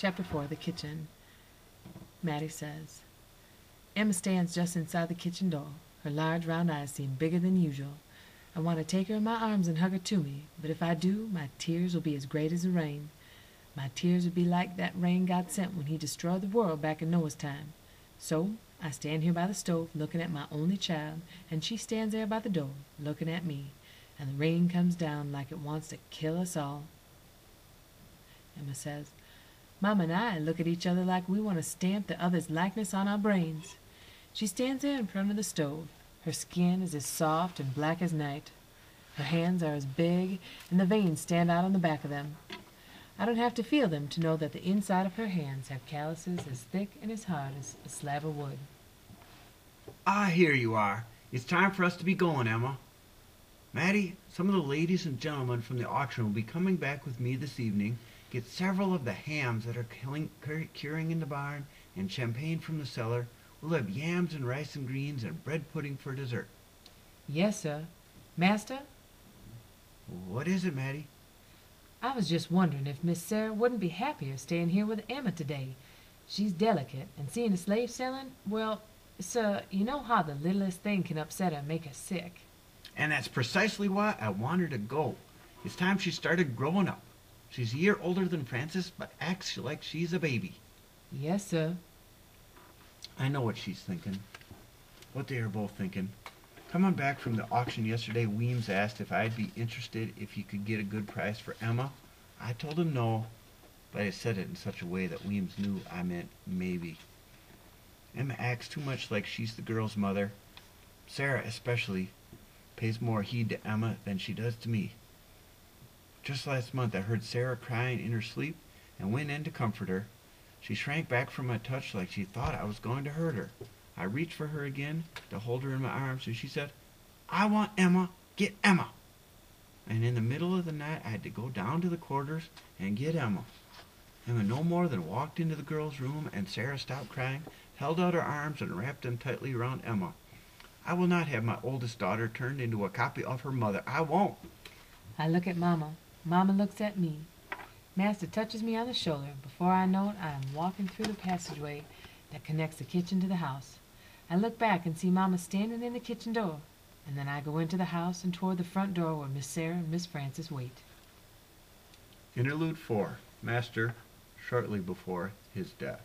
Chapter 4, The Kitchen. Maddie says, Emma stands just inside the kitchen door. Her large round eyes seem bigger than usual. I want to take her in my arms and hug her to me, but if I do, my tears will be as great as the rain. My tears would be like that rain God sent when he destroyed the world back in Noah's time. So I stand here by the stove looking at my only child, and she stands there by the door looking at me, and the rain comes down like it wants to kill us all. Emma says, Mama and I look at each other like we want to stamp the other's likeness on our brains. She stands there in front of the stove. Her skin is as soft and black as night. Her hands are as big, and the veins stand out on the back of them. I don't have to feel them to know that the inside of her hands have calluses as thick and as hard as a slab of wood. Ah, here you are. It's time for us to be going, Emma. Maddie, some of the ladies and gentlemen from the auction will be coming back with me this evening. Get several of the hams that are curing in the barn and champagne from the cellar. We'll have yams and rice and greens and bread pudding for dessert. Yes, sir. Master? What is it, Maddie? I was just wondering if Miss Sarah wouldn't be happier staying here with Emma today. She's delicate, and seeing a slave selling, well, sir, you know how the littlest thing can upset her and make her sick. And that's precisely why I want her to go. It's time she started growing up. She's a year older than Frances, but acts like she's a baby. Yes, sir. I know what she's thinking. What they are both thinking. Coming back from the auction yesterday, Weems asked if I'd be interested if he could get a good price for Emma. I told him no, but I said it in such a way that Weems knew I meant maybe. Emma acts too much like she's the girl's mother. Sarah, especially, pays more heed to Emma than she does to me. Just last month I heard Sarah crying in her sleep and went in to comfort her. She shrank back from my touch like she thought I was going to hurt her. I reached for her again to hold her in my arms, and she said, I want Emma, get Emma. And in the middle of the night I had to go down to the quarters and get Emma. Emma no more than walked into the girl's room, and Sarah stopped crying, held out her arms, and wrapped them tightly around Emma. I will not have my oldest daughter turned into a copy of her mother. I won't. I look at Mama. Mama looks at me. Master touches me on the shoulder. Before I know it, I am walking through the passageway that connects the kitchen to the house. I look back and see Mama standing in the kitchen door, and then I go into the house and toward the front door where Miss Sarah and Miss Frances wait. Interlude 4. Master, shortly before his death.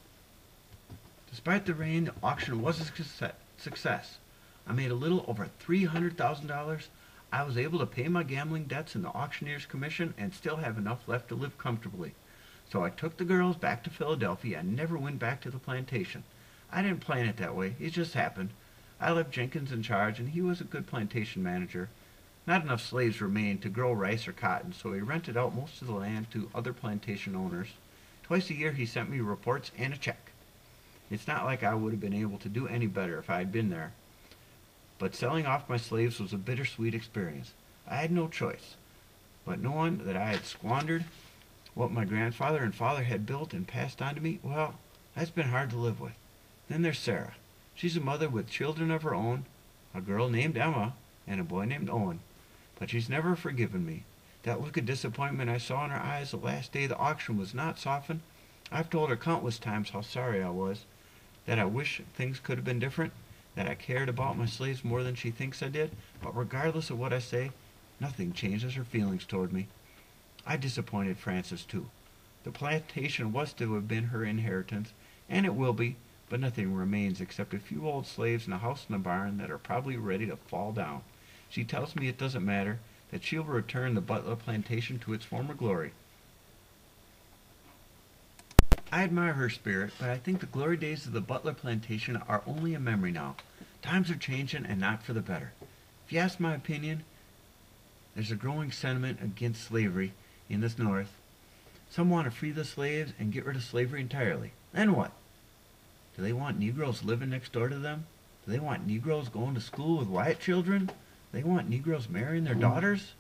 Despite the rain, the auction was a success. I made a little over $300,000. I was able to pay my gambling debts and the auctioneer's commission and still have enough left to live comfortably. So I took the girls back to Philadelphia and never went back to the plantation. I didn't plan it that way. It just happened. I left Jenkins in charge, and he was a good plantation manager. Not enough slaves remained to grow rice or cotton, so he rented out most of the land to other plantation owners. Twice a year he sent me reports and a check. It's not like I would have been able to do any better if I had been there. But selling off my slaves was a bittersweet experience. I had no choice. But knowing that I had squandered what my grandfather and father had built and passed on to me, well, that's been hard to live with. Then there's Sarah. She's a mother with children of her own, a girl named Emma and a boy named Owen. But she's never forgiven me. That look of disappointment I saw in her eyes the last day of the auction was not softened. I've told her countless times how sorry I was, that I wish things could have been different, that I cared about my slaves more than she thinks I did, but regardless of what I say, nothing changes her feelings toward me. I disappointed Frances too. The plantation was to have been her inheritance, and it will be, but nothing remains except a few old slaves and a house and a barn that are probably ready to fall down. She tells me it doesn't matter, that she'll return the Butler plantation to its former glory. I admire her spirit, but I think the glory days of the Butler plantation are only a memory now. Times are changing, and not for the better. If you ask my opinion, there's a growing sentiment against slavery in the North. Some want to free the slaves and get rid of slavery entirely. Then what? Do they want Negroes living next door to them? Do they want Negroes going to school with white children? Do they want Negroes marrying their daughters?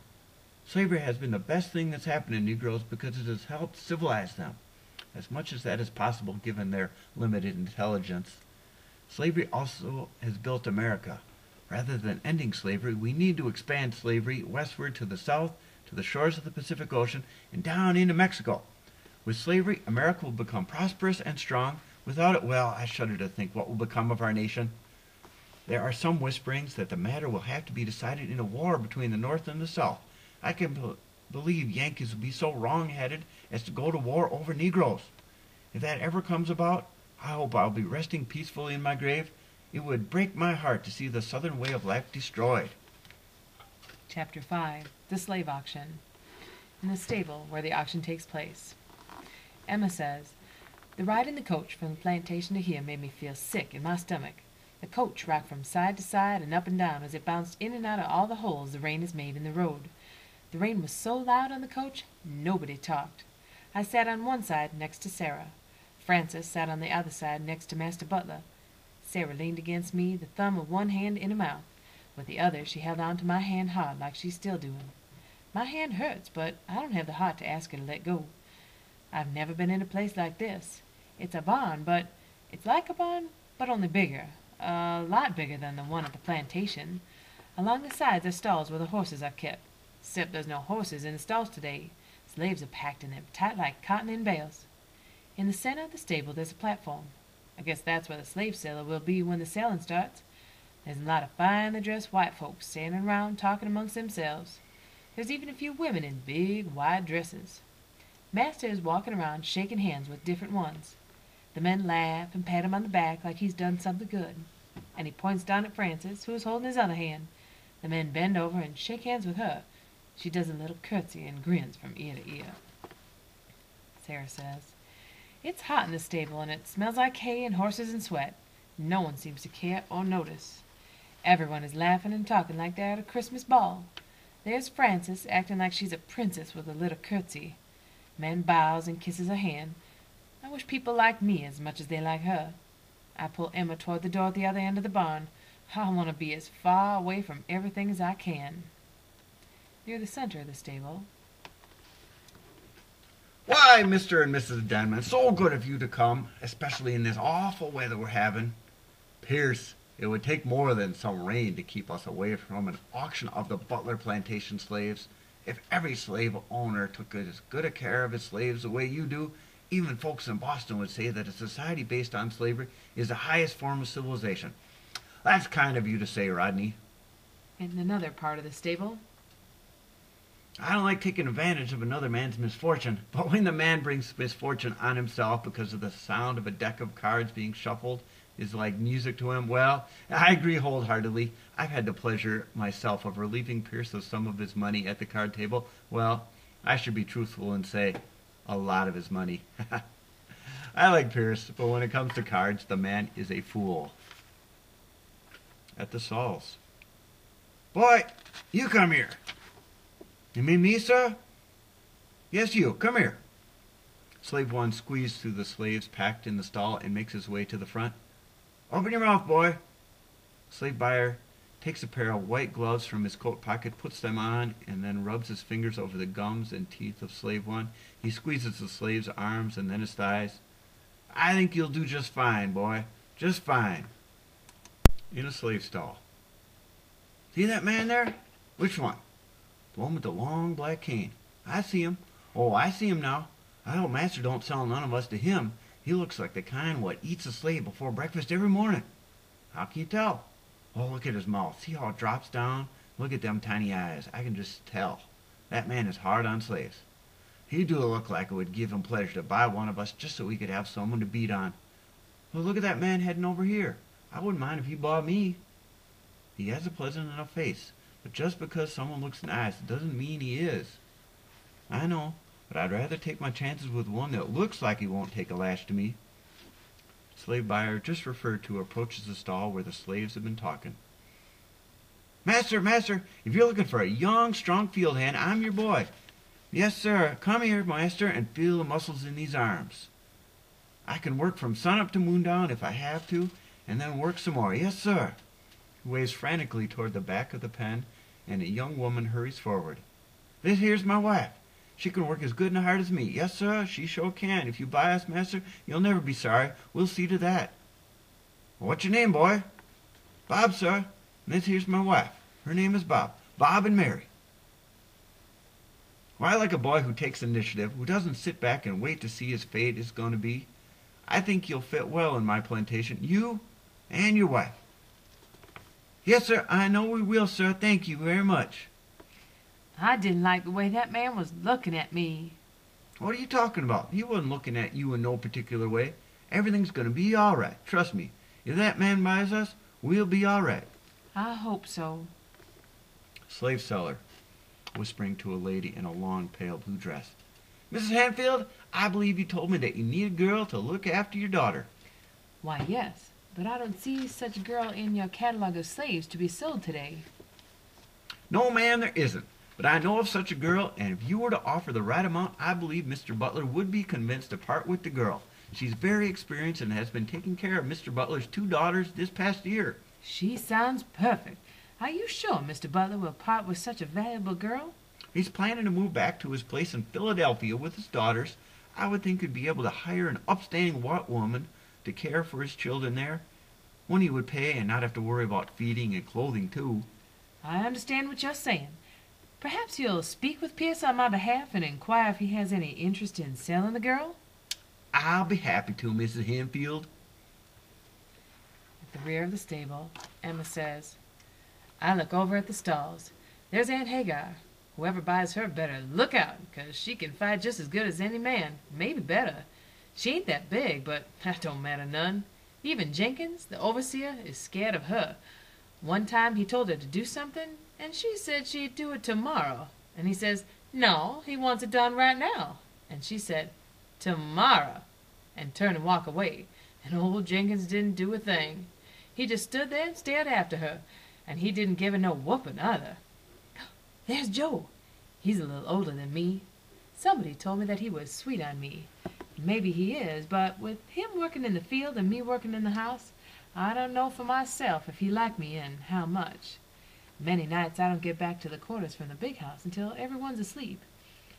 Slavery has been the best thing that's happened to Negroes because it has helped civilize them, as much as that is possible given their limited intelligence. Slavery also has built America. Rather than ending slavery, we need to expand slavery westward to the south, to the shores of the Pacific Ocean, and down into Mexico. With slavery, America will become prosperous and strong. Without it, well, I shudder to think what will become of our nation. There are some whisperings that the matter will have to be decided in a war between the North and the South. I can believe Yankees will be so wrong-headed as to go to war over Negroes. If that ever comes about, I hope I'll be resting peacefully in my grave. It would break my heart to see the Southern way of life destroyed. Chapter 5. The Slave Auction. In the stable where the auction takes place. Emma says, "The ride in the coach from the plantation to here made me feel sick in my stomach. The coach rocked from side to side and up and down as it bounced in and out of all the holes the rain has made in the road. The rain was so loud on the coach, nobody talked. I sat on one side next to Sarah. Frances sat on the other side next to Master Butler. Sarah leaned against me, the thumb of one hand in her mouth. With the other she held on to my hand hard like she's still doing. My hand hurts, but I don't have the heart to ask her to let go. I've never been in a place like this. It's a barn, but it's like a barn, but only bigger. A lot bigger than the one at the plantation. Along the sides are stalls where the horses are kept. Except there's no horses in the stalls today. Slaves are packed in them, tight like cotton in bales. In the center of the stable there's a platform. I guess that's where the slave seller will be when the selling starts. There's a lot of finely dressed white folks standing around talking amongst themselves. There's even a few women in big, wide dresses. Master is walking around shaking hands with different ones. The men laugh and pat him on the back like he's done something good. And he points down at Frances, who is holding his other hand. The men bend over and shake hands with her. She does a little curtsy and grins from ear to ear. Sarah says, "It's hot in the stable, and it smells like hay and horses and sweat. No one seems to care or notice. Everyone is laughing and talking like they're at a Christmas ball. There's Frances, acting like she's a princess with a little curtsy. Man bows and kisses her hand. I wish people liked me as much as they like her. I pull Emma toward the door at the other end of the barn. I want to be as far away from everything as I can." Near the center of the stable. Why, Mr. and Mrs. Denman, so good of you to come, especially in this awful weather we're having. Pierce, it would take more than some rain to keep us away from an auction of the Butler plantation slaves. If every slave owner took as good a care of his slaves the way you do, even folks in Boston would say that a society based on slavery is the highest form of civilization. That's kind of you to say, Rodney. In another part of the stable. I don't like taking advantage of another man's misfortune, but when the man brings misfortune on himself because of the sound of a deck of cards being shuffled is like music to him, well, I agree wholeheartedly. I've had the pleasure myself of relieving Pierce of some of his money at the card table. Well, I should be truthful and say a lot of his money. I like Pierce, but when it comes to cards, the man is a fool. At the Sauls. Boy, you come here. You mean me, sir? Yes, you. Come here. Slave one squeezed through the slaves packed in the stall and makes his way to the front. Open your mouth, boy. Slave buyer takes a pair of white gloves from his coat pocket, puts them on, and then rubs his fingers over the gums and teeth of slave one. He squeezes the slave's arms and then his thighs. I think you'll do just fine, boy. Just fine. In a slave stall. See that man there? Which one? The one with the long black cane. I see him. Oh, I see him now. I hope master don't sell none of us to him. He looks like the kind what eats a slave before breakfast every morning. How can you tell? Oh, look at his mouth. See how it drops down? Look at them tiny eyes. I can just tell. That man is hard on slaves. He do look like it would give him pleasure to buy one of us just so we could have someone to beat on. Well, look at that man heading over here. I wouldn't mind if he bought me. He has a pleasant enough face, but just because someone looks nice doesn't mean he is. I know, but I'd rather take my chances with one that looks like he won't take a lash to me. Slave buyer just referred to approaches the stall where the slaves have been talking. Master, master, if you're looking for a young, strong field hand, I'm your boy. Yes, sir. Come here, master, and feel the muscles in these arms. I can work from sunup to moondown if I have to, and then work some more. Yes, sir. He waves frantically toward the back of the pen, and a young woman hurries forward. This here's my wife. She can work as good and hard as me. Yes, sir, she sure can. If you buy us, master, you'll never be sorry. We'll see to that. What's your name, boy? Bob, sir. And this here's my wife. Her name is Bob. Bob and Mary. Well, I like a boy who takes initiative, who doesn't sit back and wait to see his fate is going to be. I think you'll fit well in my plantation, you and your wife. Yes, sir, I know we will, sir. Thank you very much. I didn't like the way that man was looking at me. What are you talking about? He wasn't looking at you in no particular way. Everything's going to be all right. Trust me. If that man buys us, we'll be all right. I hope so. Slave seller, whispering to a lady in a long, pale blue dress. Mrs. Hanfield, I believe you told me that you need a girl to look after your daughter. Why, yes, but I don't see such a girl in your catalog of slaves to be sold today. No, ma'am, there isn't. But I know of such a girl, and if you were to offer the right amount, I believe Mr. Butler would be convinced to part with the girl. She's very experienced and has been taking care of Mr. Butler's 2 daughters this past year. She sounds perfect. Are you sure Mr. Butler will part with such a valuable girl? He's planning to move back to his place in Philadelphia with his daughters. I would think he'd be able to hire an upstanding white woman to care for his children there. One he would pay and not have to worry about feeding and clothing, too. I understand what you're saying. Perhaps you'll speak with Pierce on my behalf and inquire if he has any interest in selling the girl? I'll be happy to, Mrs. Hanfield. At the rear of the stable, Emma says, I look over at the stalls. There's Aunt Hagar. Whoever buys her better look out, 'cause she can fight just as good as any man, maybe better. She ain't that big, but that don't matter none. Even Jenkins, the overseer, is scared of her. One time he told her to do something, and she said she'd do it tomorrow. And he says, no, he wants it done right now. And she said, tomorrow, and turned and walked away. And old Jenkins didn't do a thing. He just stood there and stared after her, and he didn't give her no whooping either. There's Joe. He's a little older than me. Somebody told me that he was sweet on me. Maybe he is, but with him working in the field and me working in the house, I don't know for myself if he liked me and how much. Many nights I don't get back to the quarters from the big house until everyone's asleep.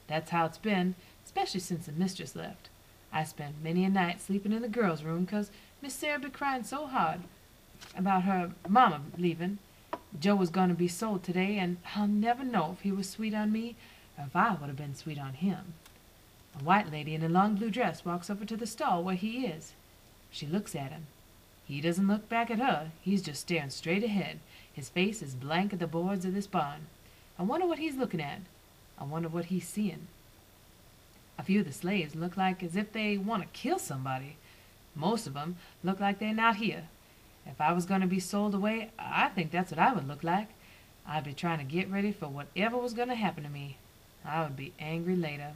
That's how it's been, especially since the mistress left. I spent many a night sleeping in the girls' room 'cause Miss Sarah been crying so hard about her mama leaving. Joe was going to be sold today, and I'll never know if he was sweet on me or if I would have been sweet on him. A white lady in a long blue dress walks over to the stall where he is. She looks at him. He doesn't look back at her. He's just staring straight ahead. His face is blank at the boards of this barn. I wonder what he's looking at. I wonder what he's seeing. A few of the slaves look like as if they want to kill somebody. Most of them look like they're not here. If I was going to be sold away, I think that's what I would look like. I'd be trying to get ready for whatever was going to happen to me. I would be angry later.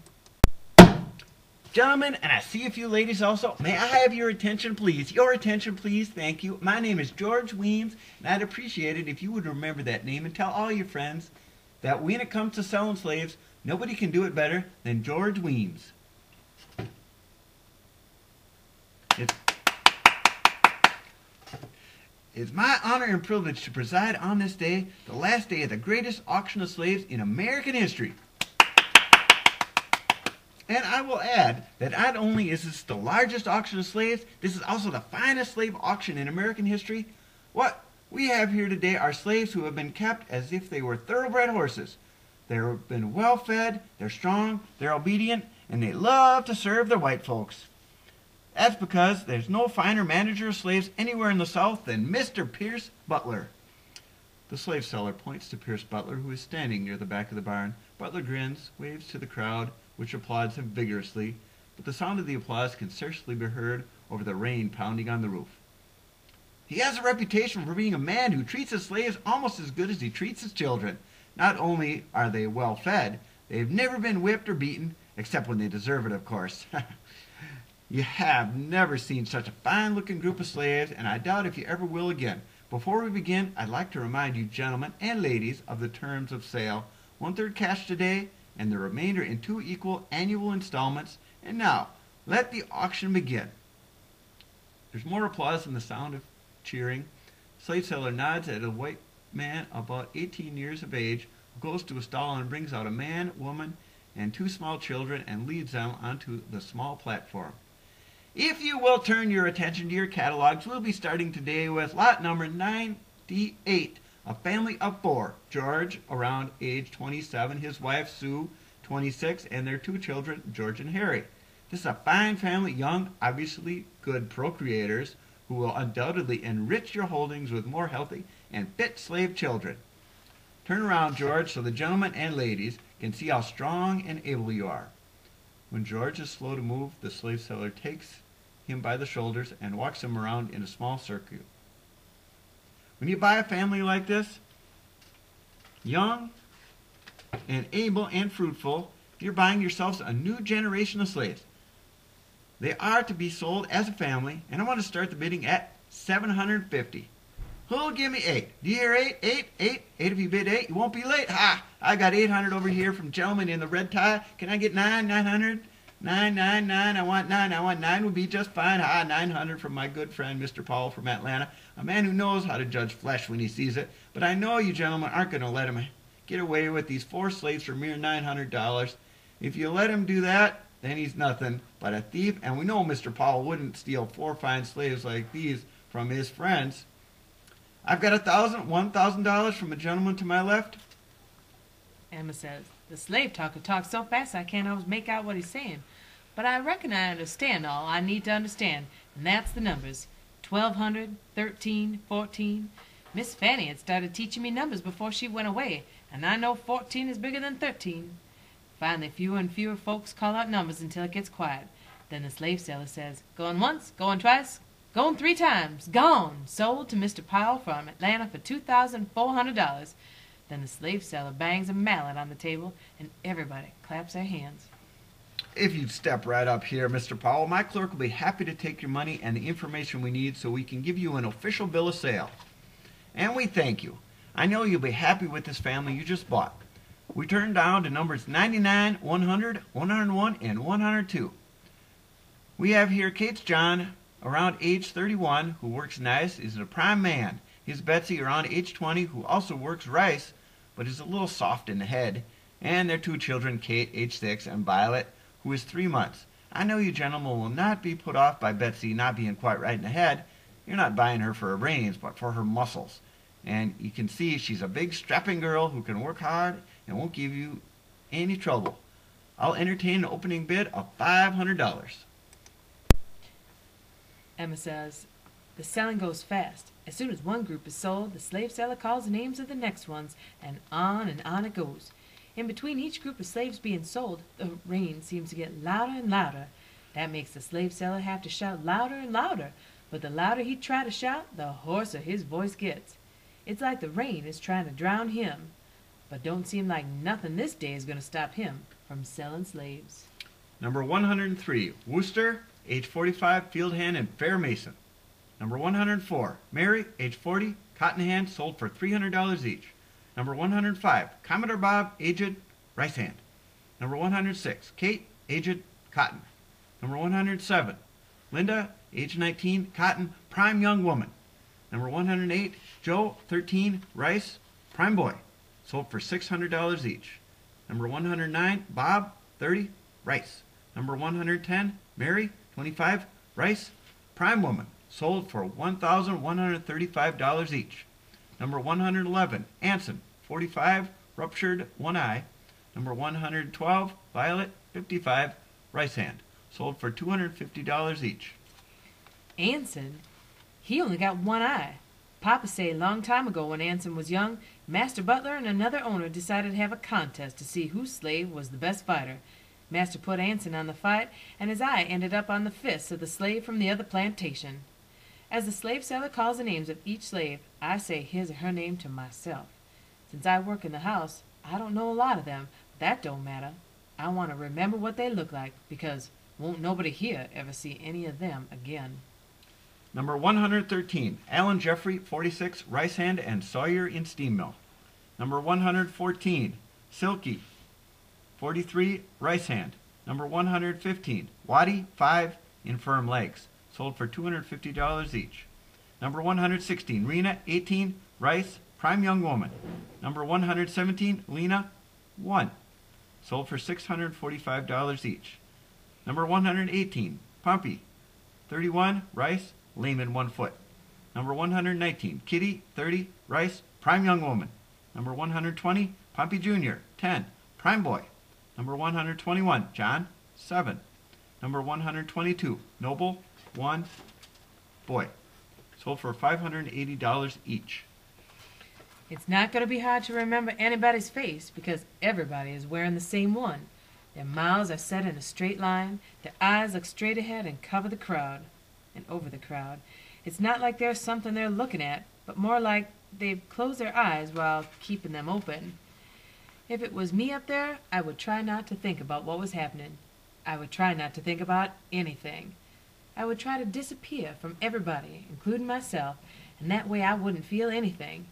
Gentlemen, and I see a few ladies also, may I have your attention, please? Your attention, please. Thank you. My name is George Weems, and I'd appreciate it if you would remember that name and tell all your friends that when it comes to selling slaves, nobody can do it better than George Weems. It's my honor and privilege to preside on this day, the last day of the greatest auction of slaves in American history. And I will add that not only is this the largest auction of slaves, this is also the finest slave auction in American history. What we have here today are slaves who have been kept as if they were thoroughbred horses. They've been well fed, they're strong, they're obedient, and they love to serve their white folks. That's because there's no finer manager of slaves anywhere in the South than Mr. Pierce Butler. The slave seller points to Pierce Butler, who is standing near the back of the barn. Butler grins, waves to the crowd, which applauds him vigorously, but the sound of the applause can scarcely be heard over the rain pounding on the roof. He has a reputation for being a man who treats his slaves almost as good as he treats his children. Not only are they well fed, they've never been whipped or beaten, except when they deserve it, of course. You have never seen such a fine-looking group of slaves, and I doubt if you ever will again. Before we begin, I'd like to remind you gentlemen and ladies of the terms of sale. 1/3 cash today, and the remainder in 2 equal annual installments. And now, let the auction begin. There's more applause than the sound of cheering. Slave seller nods at a white man about 18 years of age who goes to a stall and brings out a man, woman, and 2 small children and leads them onto the small platform. If you will turn your attention to your catalogs, we'll be starting today with lot number 98, a family of 4. George, around age 27, his wife Sue, 26, and their two children, George and Harry. This is a fine family, young, obviously good procreators, who will undoubtedly enrich your holdings with more healthy and fit slave children. Turn around, George, so the gentlemen and ladies can see how strong and able you are. When George is slow to move, the slave seller takes him by the shoulders and walks him around in a small circle. When you buy a family like this, young and able and fruitful, you're buying yourselves a new generation of slaves. They are to be sold as a family, and I want to start the bidding at $750. Who'll give me 8? Do you hear 8? 8? 8? 8 if you bid 8, you won't be late. Ha! I got 800 over here from gentlemen in the red tie. Can I get 9? 900? 9, 9, 9. I want 9. I want 9 would be just fine. Ha! 900 from my good friend Mr. Powell from Atlanta, a man who knows how to judge flesh when he sees it. But I know you gentlemen aren't going to let him get away with these 4 slaves for mere $900. If you let him do that, then he's nothing but a thief. And we know Mr. Powell wouldn't steal 4 fine slaves like these from his friends. I've got $1,000 from a gentleman to my left. Emma says, the slave talker talks so fast I can't always make out what he's saying. But I reckon I understand all I need to understand, and that's the numbers. 1,200, 13, 14. Miss Fanny had started teaching me numbers before she went away, and I know 14 is bigger than 13. Finally, fewer and fewer folks call out numbers until it gets quiet. Then the slave seller says, going once, going twice, going 3 times, gone, sold to Mr. Powell from Atlanta for $2,400. Then the slave seller bangs a mallet on the table, and everybody claps their hands. If you'd step right up here, Mr. Powell, my clerk will be happy to take your money and the information we need so we can give you an official bill of sale. And we thank you. I know you'll be happy with this family you just bought. We turned down to numbers 99, 100, 101, and 102. We have here Kate's John, around age 31, who works nice, is a prime man. His Betsy, around age 20, who also works rice, but is a little soft in the head. And their 2 children, Kate, age 6, and Violet, who is 3 months. I know you gentlemen will not be put off by Betsy not being quite right in the head. You're not buying her for her brains, but for her muscles. And you can see she's a big, strapping girl who can work hard and won't give you any trouble. I'll entertain an opening bid of $500. Emma says, the selling goes fast. As soon as one group is sold, the slave seller calls the names of the next ones, and on it goes. In between each group of slaves being sold, the rain seems to get louder and louder. That makes the slave seller have to shout louder and louder, but the louder he tries to shout, the hoarser his voice gets. It's like the rain is trying to drown him, but don't seem like nothing this day is going to stop him from selling slaves. Number 103, Wooster, age 45, field hand and fair mason. Number 104, Mary, age 40, cotton hand, sold for $300 each. Number 105, Commodore Bob, aged, rice hand. Number 106, Kate, aged, cotton. Number 107, Linda, age 19, cotton, prime young woman. Number 108, Joe, 13, rice, prime boy, sold for $600 each. Number 109, Bob, 30, rice. Number 110, Mary, 25, rice, prime woman, sold for $1,135 each. Number 111, Anson, 45, ruptured one eye. Number 112, Violet, 55, rice hand, sold for $250 each. Anson? He only got one eye. Papa say a long time ago when Anson was young, Master Butler and another owner decided to have a contest to see whose slave was the best fighter. Master put Anson on the fight, and his eye ended up on the fist of the slave from the other plantation. As the slave seller calls the names of each slave, I say his or her name to myself. Since I work in the house, I don't know a lot of them, but that don't matter. I want to remember what they look like, because won't nobody here ever see any of them again. Number 113, Alan Jeffrey, 46, rice hand and sawyer in steam mill. Number 114, Silky, 43, rice hand. Number 115, Waddy, 5, infirm legs, sold for $250 each. Number 116, Rena, 18, rice, prime young woman. Number 117, Lena, 1, sold for $645 each. Number 118, Pumpy, 31, rice, lame in 1 foot. Number 119, Kitty, 30, rice, prime young woman. Number 120, Pumpy Jr., 10, prime boy, Number 121, John, 7. Number 122, Noble, 1. Boy. Sold for $580 each. It's not going to be hard to remember anybody's face because everybody is wearing the same one. Their mouths are set in a straight line, their eyes look straight ahead and cover the crowd, and over the crowd. It's not like there's something they're looking at, but more like they've closed their eyes while keeping them open. If it was me up there, I would try not to think about what was happening. I would try not to think about anything. I would try to disappear from everybody, including myself, and that way I wouldn't feel anything.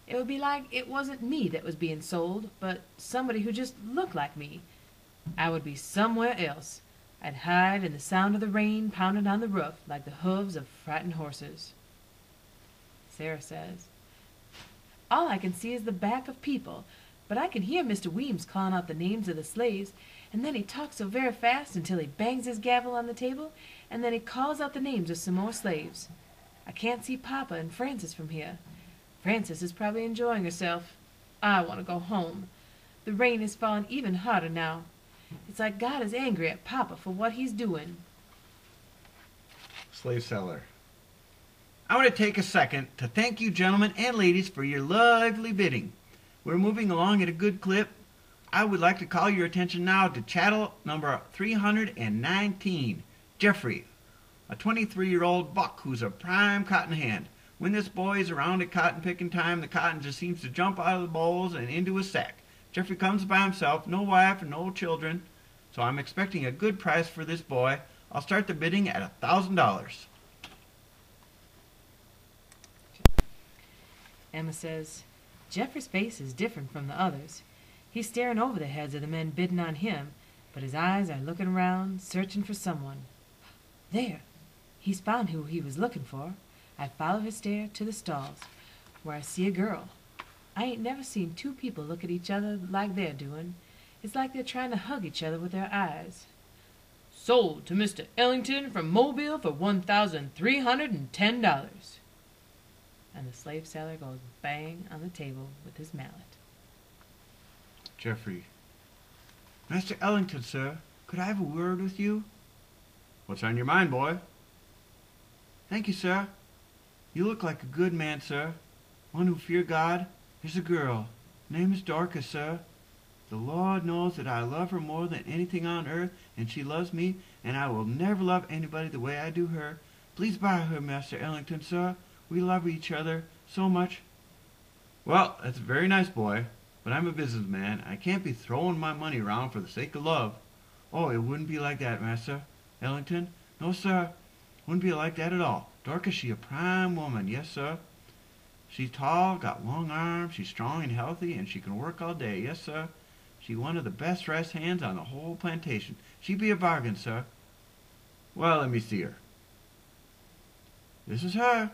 It would be like it wasn't me that was being sold, but somebody who just looked like me. I would be somewhere else. I'd hide in the sound of the rain pounding on the roof like the hooves of frightened horses. Sarah says, all I can see is the back of people, but I can hear Mr. Weems calling out the names of the slaves, and then he talks so very fast until he bangs his gavel on the table, and then he calls out the names of some more slaves. I can't see Papa and Frances from here. Frances is probably enjoying herself. I want to go home. The rain is falling even harder now. It's like God is angry at Papa for what he's doing. Slave seller. I want to take a second to thank you gentlemen and ladies for your lively bidding. We're moving along at a good clip. I would like to call your attention now to chattel number 319. Jeffrey, a 23-year-old buck who's a prime cotton hand. When this boy is around at cotton picking time, the cotton just seems to jump out of the bowls and into his sack. Jeffrey comes by himself, no wife and no children, so I'm expecting a good price for this boy. I'll start the bidding at $1,000. Emma says, Jeffrey's face is different from the others. He's staring over the heads of the men bidding on him, but his eyes are looking around, searching for someone. There! He's found who he was looking for. I follow his stare to the stalls, where I see a girl. I ain't never seen two people look at each other like they're doing. It's like they're trying to hug each other with their eyes. Sold to Mr. Ellington from Mobile for $1,310. And the slave seller goes bang on the table with his mallet. Jeffrey. Master Ellington, sir, could I have a word with you? What's on your mind, boy? Thank you, sir. You look like a good man, sir. One who fear God. There's a girl. Her name is Dorcas, sir. The Lord knows that I love her more than anything on earth, and she loves me, and I will never love anybody the way I do her. Please buy her, Master Ellington, sir. We love each other so much. Well, that's very nice, boy, but I'm a businessman. I can't be throwing my money around for the sake of love. Oh, it wouldn't be like that, Master Ellington. No, sir. Wouldn't be like that at all. Dorcas, she a prime woman, yes, sir. She's tall, got long arms, she's strong and healthy, and she can work all day, yes, sir. She one of the best dressed hands on the whole plantation. She be a bargain, sir. Well, let me see her. This is her.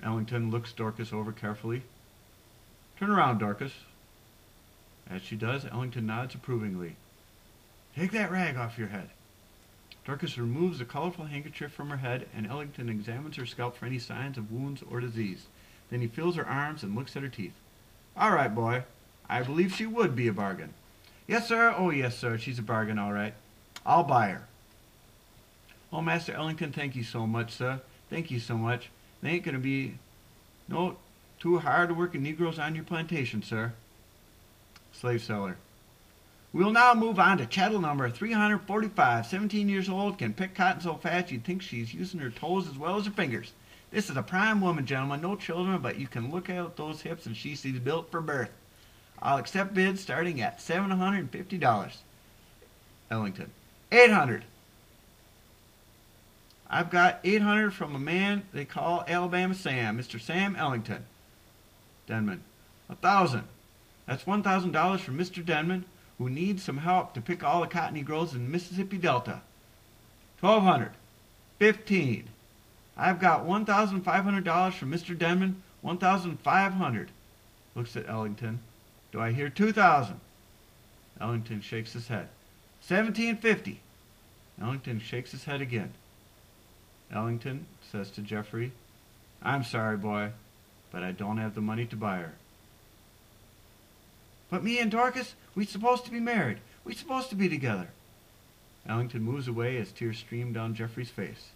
Ellington looks Dorcas over carefully. Turn around, Dorcas. As she does, Ellington nods approvingly. Take that rag off your head. Dorcas removes a colorful handkerchief from her head, and Ellington examines her scalp for any signs of wounds or disease. Then he feels her arms and looks at her teeth. All right, boy. I believe she would be a bargain. Yes, sir. Oh, yes, sir. She's a bargain, all right. I'll buy her. Oh, Master Ellington, thank you so much, sir. Thank you so much. There ain't going to be no too hard-working Negroes on your plantation, sir. Slave seller. We'll now move on to chattel number 345. 17 years old, can pick cotton so fast you'd think she's using her toes as well as her fingers. This is a prime woman, gentlemen. No children, but you can look at those hips and she's built for birth. I'll accept bids starting at $750. Ellington. 800. I've got 800 from a man they call Alabama Sam, Mr. Sam Ellington. Denman. 1,000. That's $1,000 from Mr. Denman, who needs some help to pick all the cotton he grows in the Mississippi Delta. 1,200. 15. I've got $1,500 from Mr. Denman. 1,500. Looks at Ellington. Do I hear 2,000? Ellington shakes his head. 1,750. Ellington shakes his head again. Ellington says to Jeffrey, I'm sorry, boy, but I don't have the money to buy her. But me and Dorcas, we supposed to be married. We supposed to be together. Ellington moves away as tears stream down Jeffrey's face.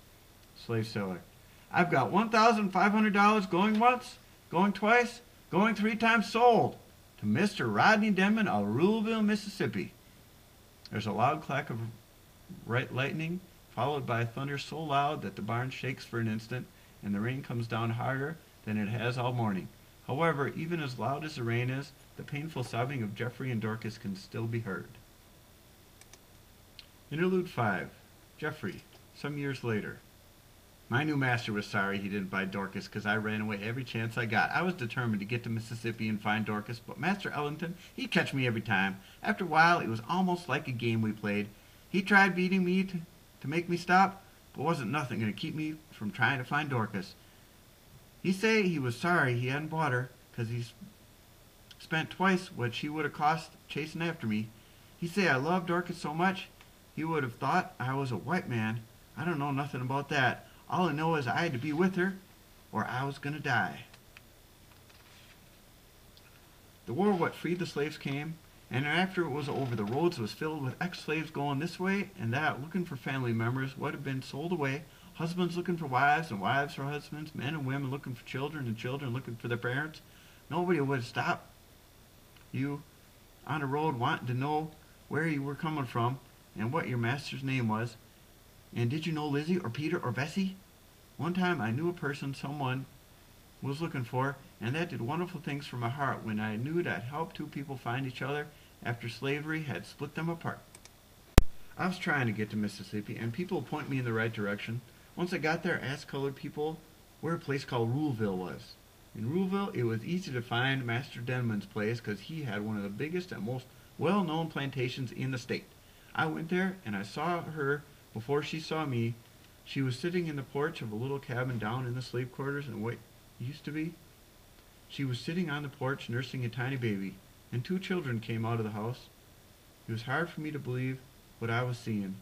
Slave seller. I've got $1,500 going once, going twice, going 3 times sold to Mr. Rodney Denman of Ruleville, Mississippi. There's a loud clack of lightning, followed by thunder so loud that the barn shakes for an instant, and the rain comes down harder than it has all morning. However, even as loud as the rain is, the painful sobbing of Jeffrey and Dorcas can still be heard. Interlude 5. Jeffrey, some years later. My new master was sorry he didn't buy Dorcas because I ran away every chance I got. I was determined to get to Mississippi and find Dorcas, but Master Ellington, he'd catch me every time. After a while, it was almost like a game we played. He tried beating me to make me stop, but wasn't nothing going to keep me from trying to find Dorcas. He say he was sorry he hadn't bought her because he spent twice what she would have cost chasing after me. He say I loved Dorcas so much, he would have thought I was a white man. I don't know nothing about that. All I know is I had to be with her, or I was going to die. The war what freed the slaves came, and after it was over, the roads was filled with ex-slaves going this way and that, looking for family members what had been sold away, husbands looking for wives and wives for husbands, men and women looking for children and children looking for their parents. Nobody would stop you on the road wanting to know where you were coming from and what your master's name was. And did you know Lizzie or Peter or Bessie? One time I knew a person someone was looking for, and that did wonderful things for my heart when I knew that I'd help 2 people find each other after slavery had split them apart. I was trying to get to Mississippi, and people would point me in the right direction. Once I got there, I asked colored people where a place called Ruleville was. In Ruleville, it was easy to find Master Denman's place because he had one of the biggest and most well-known plantations in the state. I went there, and I saw her before she saw me. She was sitting in the porch of a little cabin down in the slave quarters and what used to be. She was sitting on the porch nursing a tiny baby, and 2 children came out of the house. It was hard for me to believe what I was seeing.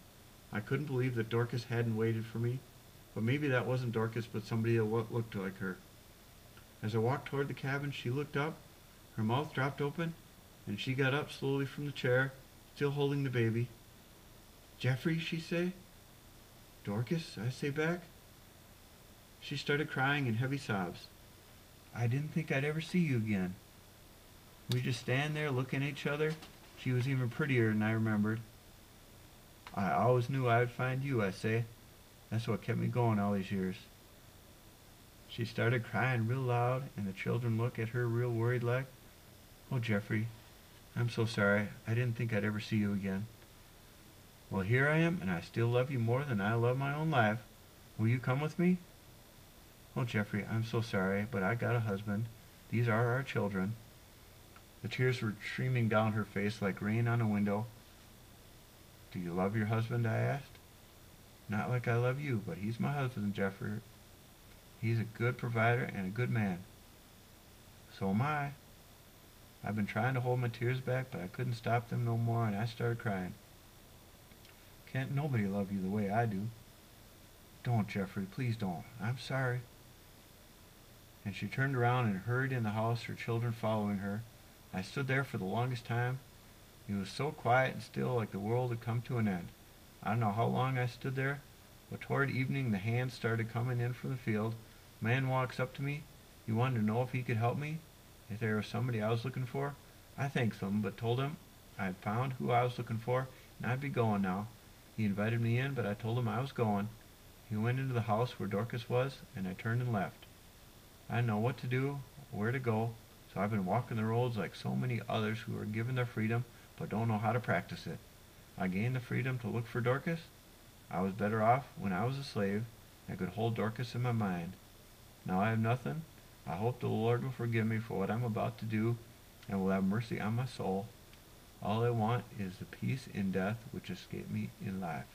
I couldn't believe that Dorcas hadn't waited for me, but maybe that wasn't Dorcas but somebody that looked like her. As I walked toward the cabin, she looked up, her mouth dropped open, and she got up slowly from the chair, still holding the baby. Jeffrey, she say. Dorcas, I say back. She started crying in heavy sobs. I didn't think I'd ever see you again. We just stand there looking at each other. She was even prettier than I remembered. I always knew I would find you, I say. That's what kept me going all these years. She started crying real loud, and the children looked at her real worried like. Oh, Jeffrey, I'm so sorry. I didn't think I'd ever see you again. Well, here I am, and I still love you more than I love my own life. Will you come with me? Oh, Jeffrey, I'm so sorry, but I got a husband. These are our children. The tears were streaming down her face like rain on a window. Do you love your husband? I asked. Not like I love you, but he's my husband, Jeffrey. He's a good provider and a good man. So am I. I've been trying to hold my tears back, but I couldn't stop them no more, and I started crying. Can't nobody love you the way I do. Don't, Jeffrey, please don't. I'm sorry. And she turned around and hurried in the house, her children following her. I stood there for the longest time. It was so quiet and still, like the world had come to an end. I don't know how long I stood there, but toward evening the hands started coming in from the field. A man walks up to me. He wanted to know if he could help me, if there was somebody I was looking for. I thanked him, but told him I had found who I was looking for, and I'd be going now. He invited me in, but I told him I was going. He went into the house where Dorcas was, and I turned and left. I didn't know what to do, or where to go, so I've been walking the roads like so many others who are given their freedom, but don't know how to practice it. I gained the freedom to look for Dorcas. I was better off when I was a slave, and could hold Dorcas in my mind. Now I have nothing. I hope the Lord will forgive me for what I'm about to do, and will have mercy on my soul. All I want is the peace in death which escaped me in life.